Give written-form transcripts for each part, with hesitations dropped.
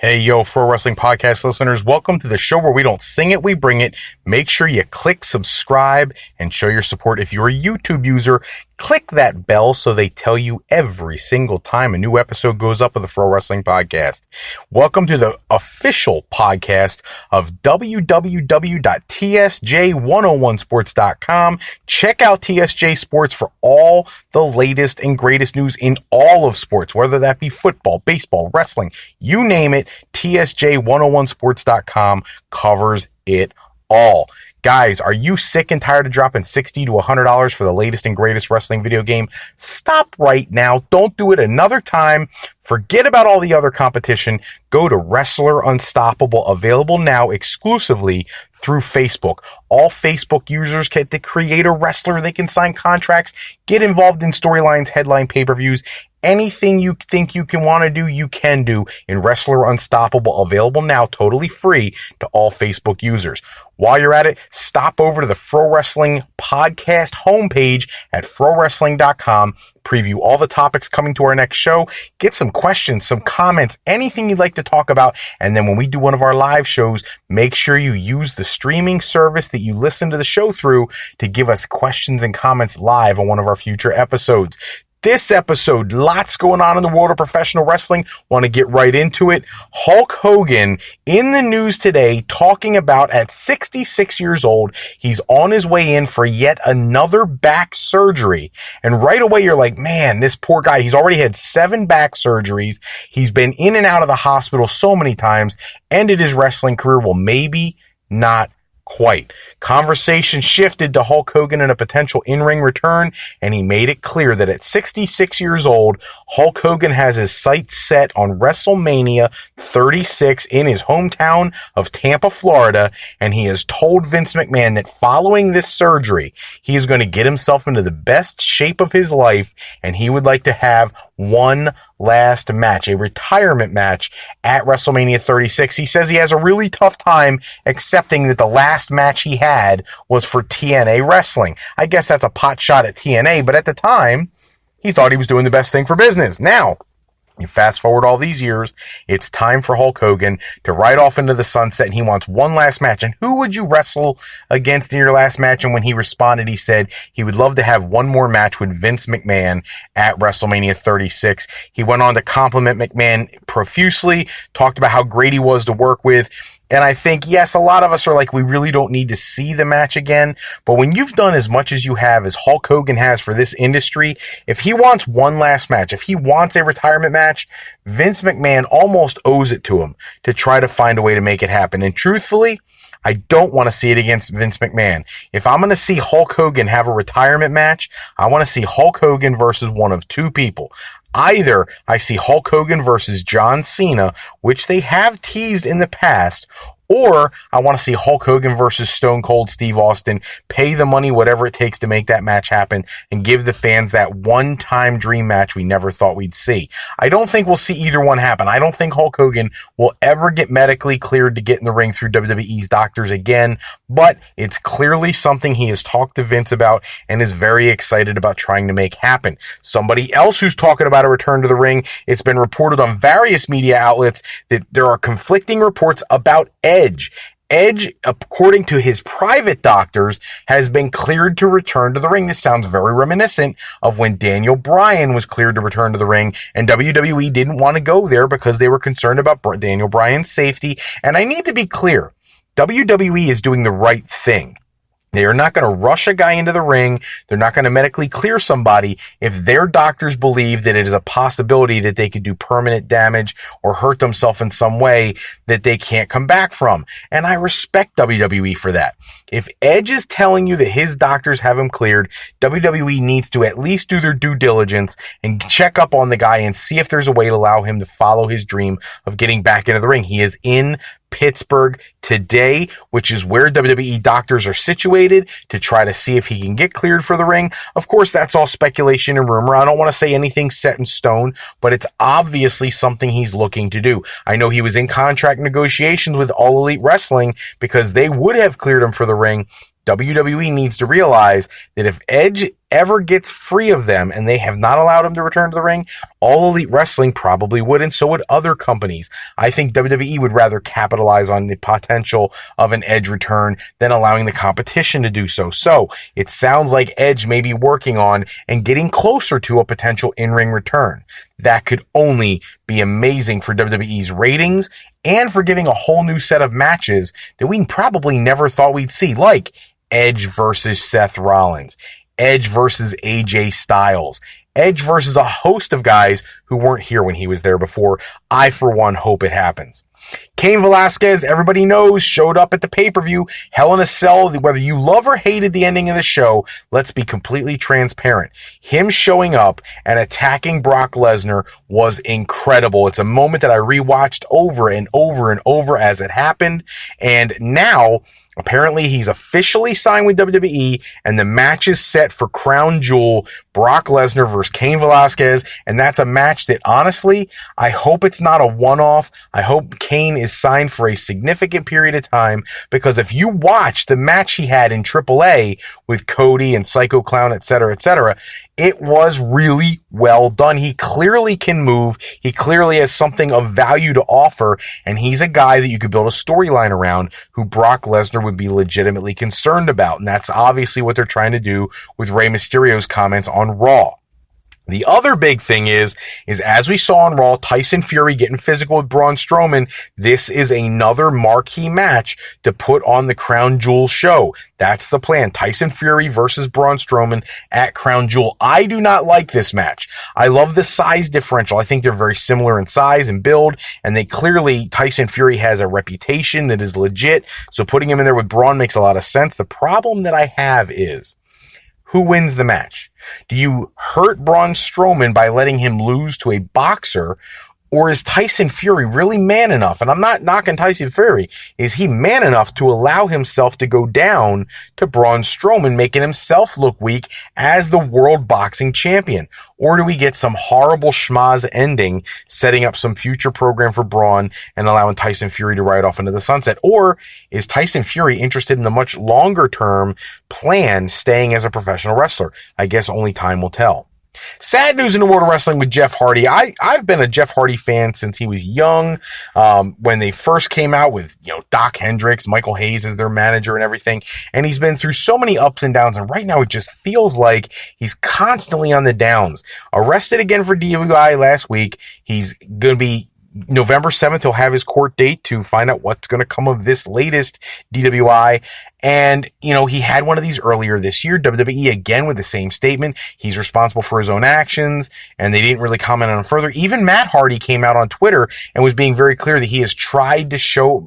Hey, yo, Pro Wrestling Podcast listeners, welcome to the show where we don't sing it, we bring it. Make sure you click subscribe and show your support. If you're a YouTube user, click that bell so they tell you every single time a new episode goes up of the Pro Wrestling Podcast. Welcome to the official podcast of www.tsj101sports.com. Check out TSJ Sports for all the latest and greatest news in all of sports, whether that be football, baseball, wrestling, you name it. TSJ101sports.com covers it all. Guys, are you sick and tired of dropping $60 to $100 for the latest and greatest wrestling video game? Stop right now. Don't do it another time. Forget about all the other competition. Go to Wrestler Unstoppable, available now exclusively through Facebook. All Facebook users get to create a wrestler. They can sign contracts, get involved in storylines, headline pay-per-views. Anything you think you can want to do, you can do in Wrestler Unstoppable, available now totally free to all Facebook users. While you're at it, stop over to the Pro Wrestling Podcast homepage at ProWrestling.com. Preview all the topics coming to our next show. Get some questions, some comments, anything you'd like to talk about. And then when we do one of our live shows, make sure you use the streaming service that you listen to the show through to give us questions and comments live on one of our future episodes. This episode, lots going on in the world of professional wrestling. Want to get right into it. Hulk Hogan in the news today talking about at 66 years old, he's on his way in for yet another back surgery. And right away you're like, man, this poor guy, he's already had 7 back surgeries. He's been in and out of the hospital so many times, ended his wrestling career. Well, maybe not quite. Conversation shifted to Hulk Hogan and a potential in-ring return, and he made it clear that at 66 years old, Hulk Hogan has his sights set on WrestleMania 36 in his hometown of Tampa, Florida, and he has told Vince McMahon that following this surgery, he is going to get himself into the best shape of his life, and he would like to have one last match, a retirement match at WrestleMania 36. He says he has a really tough time accepting that the last match he had was for TNA Wrestling. I guess that's a pot shot at TNA, but at the time, he thought he was doing the best thing for business. Now, you fast forward all these years, it's time for Hulk Hogan to ride off into the sunset, and he wants one last match. And who would you wrestle against in your last match? And when he responded, he said he would love to have one more match with Vince McMahon at WrestleMania 36. He went on to compliment McMahon profusely, talked about how great he was to work with. And I think, yes, a lot of us are like, we really don't need to see the match again. But when you've done as much as you have, as Hulk Hogan has for this industry, if he wants one last match, if he wants a retirement match, Vince McMahon almost owes it to him to try to find a way to make it happen. And truthfully, I don't want to see it against Vince McMahon. If I'm going to see Hulk Hogan have a retirement match, I want to see Hulk Hogan versus one of two people. Either I see Hulk Hogan versus John Cena, which they have teased in the past, or I want to see Hulk Hogan versus Stone Cold Steve Austin, pay the money, whatever it takes to make that match happen, and give the fans that one-time dream match we never thought we'd see. I don't think we'll see either one happen. I don't think Hulk Hogan will ever get medically cleared to get in the ring through WWE's doctors again, but it's clearly something he has talked to Vince about and is very excited about trying to make happen. Somebody else who's talking about a return to the ring, it's been reported on various media outlets that there are conflicting reports about Edge. Edge, according to his private doctors, has been cleared to return to the ring. This sounds very reminiscent of when Daniel Bryan was cleared to return to the ring, and WWE didn't want to go there because they were concerned about Daniel Bryan's safety. And I need to be clear, WWE is doing the right thing. They are not going to rush a guy into the ring. They're not going to medically clear somebody if their doctors believe that it is a possibility that they could do permanent damage or hurt themselves in some way that they can't come back from. And I respect WWE for that. If Edge is telling you that his doctors have him cleared, WWE needs to at least do their due diligence and check up on the guy and see if there's a way to allow him to follow his dream of getting back into the ring. He is in Pittsburgh today, which is where WWE doctors are situated to try to see if he can get cleared for the ring. Of course, that's all speculation and rumor. I don't want to say anything set in stone, but it's obviously something he's looking to do. I know he was in contract negotiations with All Elite Wrestling because they would have cleared him for the ring. WWE needs to realize that if Edge ever gets free of them and they have not allowed him to return to the ring, All Elite Wrestling probably would, and so would other companies. I think WWE would rather capitalize on the potential of an Edge return than allowing the competition to do so. So it sounds like Edge may be working on and getting closer to a potential in-ring return. That could only be amazing for WWE's ratings and for giving a whole new set of matches that we probably never thought we'd see, like Edge versus Seth Rollins, Edge versus AJ Styles, Edge versus a host of guys who weren't here when he was there before. I, for one, hope it happens. Cain-Velasquez, everybody knows, showed up at the pay-per-view. Hell in a Cell, whether you love or hated the ending of the show, let's be completely transparent. Him showing up and attacking Brock Lesnar was incredible. It's a moment that I rewatched over and over and over as it happened. And now, apparently, he's officially signed with WWE, and the match is set for Crown Jewel, Brock Lesnar versus Cain-Velasquez, and that's a match that, honestly, I hope it's not a one-off. I hope Cain is signed for a significant period of time, because if you watch the match he had in AAA with Cody and Psycho Clown, etc., it was really well done. He clearly can move. He clearly has something of value to offer, and he's a guy that you could build a storyline around who Brock Lesnar would be legitimately concerned about, and that's obviously what they're trying to do with Rey Mysterio's comments on Raw. The other big thing is as we saw on Raw, Tyson Fury getting physical with Braun Strowman. This is another marquee match to put on the Crown Jewel show. That's the plan. Tyson Fury versus Braun Strowman at Crown Jewel. I do not like this match. I love the size differential. I think they're very similar in size and build, and Tyson Fury has a reputation that is legit, so putting him in there with Braun makes a lot of sense. The problem that I have is, who wins the match? Do you hurt Braun Strowman by letting him lose to a boxer, or is Tyson Fury really man enough? And I'm not knocking Tyson Fury. Is he man enough to allow himself to go down to Braun Strowman, making himself look weak as the world boxing champion? Or do we get some horrible schmaz ending, setting up some future program for Braun and allowing Tyson Fury to ride off into the sunset? Or is Tyson Fury interested in the much longer term plan, staying as a professional wrestler? I guess only time will tell. Sad news in the world of wrestling with Jeff Hardy. I've been a Jeff Hardy fan since he was young. When they first came out with, Doc Hendricks, Michael Hayes as their manager and everything. And he's been through so many ups and downs. And right now it just feels like he's constantly on the downs. Arrested again for DUI last week. He's going to be November 7th, he'll have his court date to find out what's going to come of this latest DWI. And, he had one of these earlier this year. WWE again with the same statement. He's responsible for his own actions, and they didn't really comment on it further. Even Matt Hardy came out on Twitter and was being very clear that he has tried to show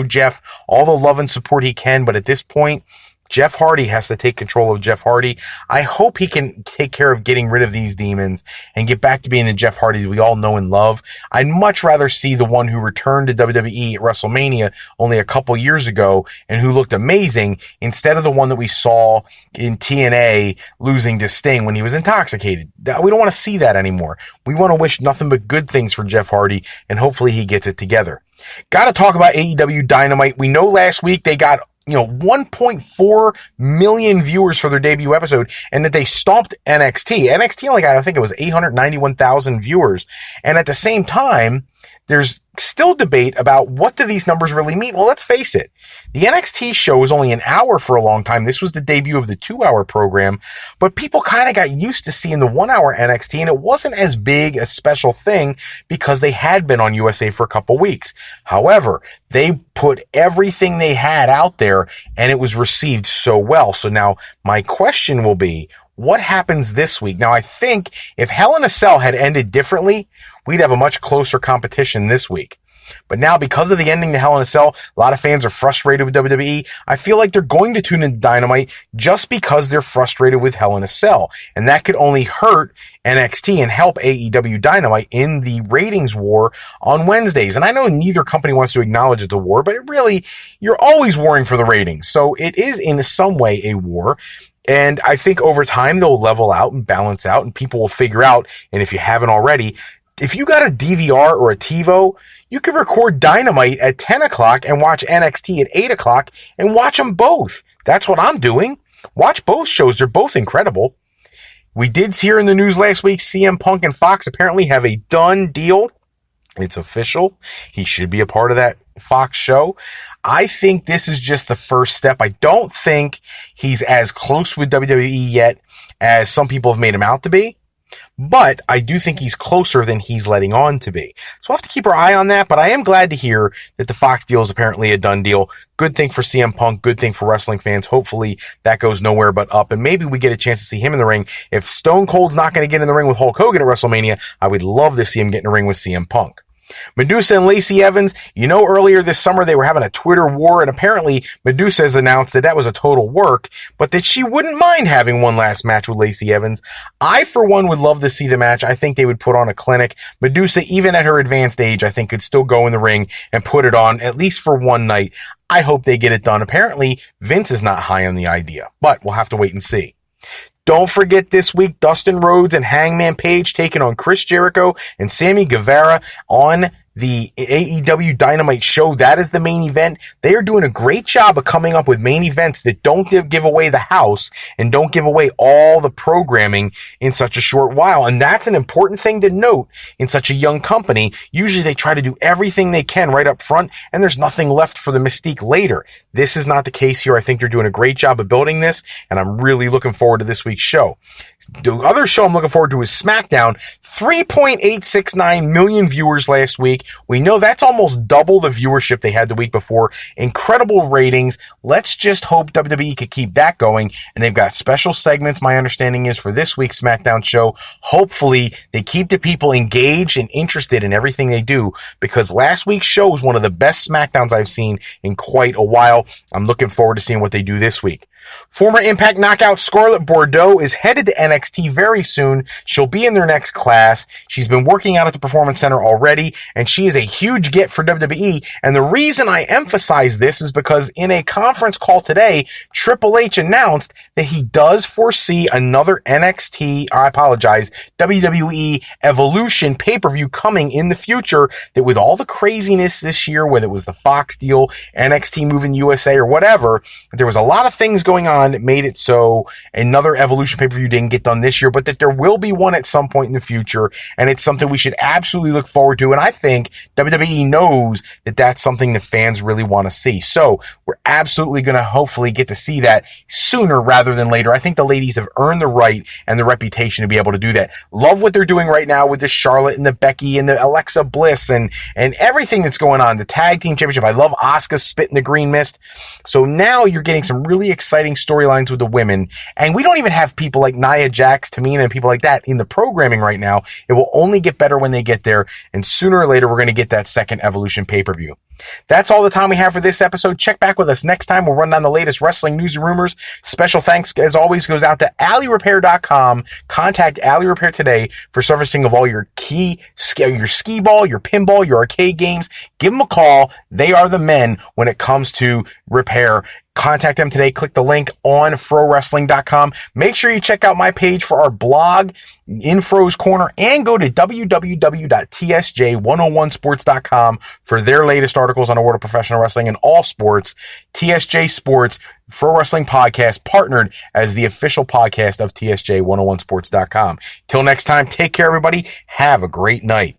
Jeff all the love and support he can, but at this point, Jeff Hardy has to take control of Jeff Hardy. I hope he can take care of getting rid of these demons and get back to being the Jeff Hardy we all know and love. I'd much rather see the one who returned to WWE at WrestleMania only a couple years ago and who looked amazing, instead of the one that we saw in TNA losing to Sting when he was intoxicated. We don't want to see that anymore. We want to wish nothing but good things for Jeff Hardy, and hopefully he gets it together. Got to talk about AEW Dynamite. We know last week they got 1.4 million viewers for their debut episode, and that they stomped NXT. NXT only got, I think it was 891,000 viewers. And at the same time, there's still debate about what do these numbers really mean. Well, let's face it. The NXT show was only an hour for a long time. This was the debut of the 2-hour program, but people kind of got used to seeing the 1-hour NXT, and it wasn't as big a special thing because they had been on USA for a couple weeks. However, they put everything they had out there, and it was received so well. So now my question will be, what happens this week? Now, I think if Hell in a Cell had ended differently, we'd have a much closer competition this week. But now, because of the ending to Hell in a Cell, a lot of fans are frustrated with WWE. I feel like they're going to tune into Dynamite just because they're frustrated with Hell in a Cell. And that could only hurt NXT and help AEW Dynamite in the ratings war on Wednesdays. And I know neither company wants to acknowledge it's a war, but it really, you're always warring for the ratings. So it is in some way a war. And I think over time they'll level out and balance out, and people will figure out, and if you haven't already, if you got a DVR or a TiVo, you can record Dynamite at 10 o'clock and watch NXT at 8 o'clock and watch them both. That's what I'm doing. Watch both shows. They're both incredible. We did hear in the news last week, CM Punk and Fox apparently have a done deal. It's official. He should be a part of that Fox show. I think this is just the first step. I don't think he's as close with WWE yet as some people have made him out to be. But I do think he's closer than he's letting on to be. So we'll have to keep our eye on that. But I am glad to hear that the Fox deal is apparently a done deal. Good thing for CM Punk. Good thing for wrestling fans. Hopefully that goes nowhere but up. And maybe we get a chance to see him in the ring. If Stone Cold's not going to get in the ring with Hulk Hogan at WrestleMania, I would love to see him get in the ring with CM Punk. Medusa and Lacey Evans, earlier this summer they were having a Twitter war, and apparently Medusa has announced that was a total work, but that she wouldn't mind having one last match with Lacey Evans. I, for one, would love to see the match. I think they would put on a clinic. Medusa, even at her advanced age, I think could still go in the ring and put it on, at least for one night. I hope they get it done. Apparently, Vince is not high on the idea, but we'll have to wait and see. Don't forget this week, Dustin Rhodes and Hangman Page taking on Chris Jericho and Sammy Guevara on the AEW Dynamite show. That is the main event. They are doing a great job of coming up with main events that don't give away the house and don't give away all the programming in such a short while. And that's an important thing to note in such a young company. Usually they try to do everything they can right up front, and there's nothing left for the mystique later. This is not the case here. I think they're doing a great job of building this, and I'm really looking forward to this week's show. The other show I'm looking forward to is SmackDown. 3.869 million viewers last week. We know that's almost double the viewership they had the week before. Incredible ratings. Let's just hope WWE could keep that going. And they've got special segments, my understanding is, for this week's SmackDown show. Hopefully they keep the people engaged and interested in everything they do, because last week's show was one of the best SmackDowns I've seen in quite a while. I'm looking forward to seeing what they do this week. Former Impact Knockout Scarlett Bordeaux is headed to NXT very soon. She'll be in their next class. She's been working out at the Performance Center already, and she is a huge get for WWE. And the reason I emphasize this is because in a conference call today, Triple H announced that he does foresee another WWE Evolution pay-per-view coming in the future, that with all the craziness this year, whether it was the Fox deal, NXT moving USA, or whatever, there was a lot of things going on that made it so another Evolution pay-per-view didn't get done this year, but that there will be one at some point in the future, and it's something we should absolutely look forward to. And I think WWE knows that that's something that fans really want to see. So we're absolutely going to hopefully get to see that sooner rather than later. I think the ladies have earned the right and the reputation to be able to do that. Love what they're doing right now with the Charlotte and the Becky and the Alexa Bliss and everything that's going on. The tag team championship. I love Asuka spitting the green mist. So now you're getting some really exciting storylines with the women, and we don't even have people like Nia Jax, Tamina, and people like that in the programming right now. It will only get better when they get there, and sooner or later we're going to get that second Evolution pay-per-view. That's all the time we have for this episode. Check back with us next time. We'll run down the latest wrestling news and rumors. Special thanks, as always, goes out to AlleyRepair.com. Contact Alley Repair today for servicing of all your your skee ball, your pinball, your arcade games. Give them a call. They are the men when it comes to repair. Contact them today. Click the link on FroWrestling.com. Make sure you check out my page for our blog, in Fro's Corner, and go to www.tsj101sports.com for their latest articles on the world of professional wrestling and all sports. TSJ Sports, Pro Wrestling Podcast, partnered as the official podcast of TSJ101sports.com. Till next time, take care, everybody. Have a great night.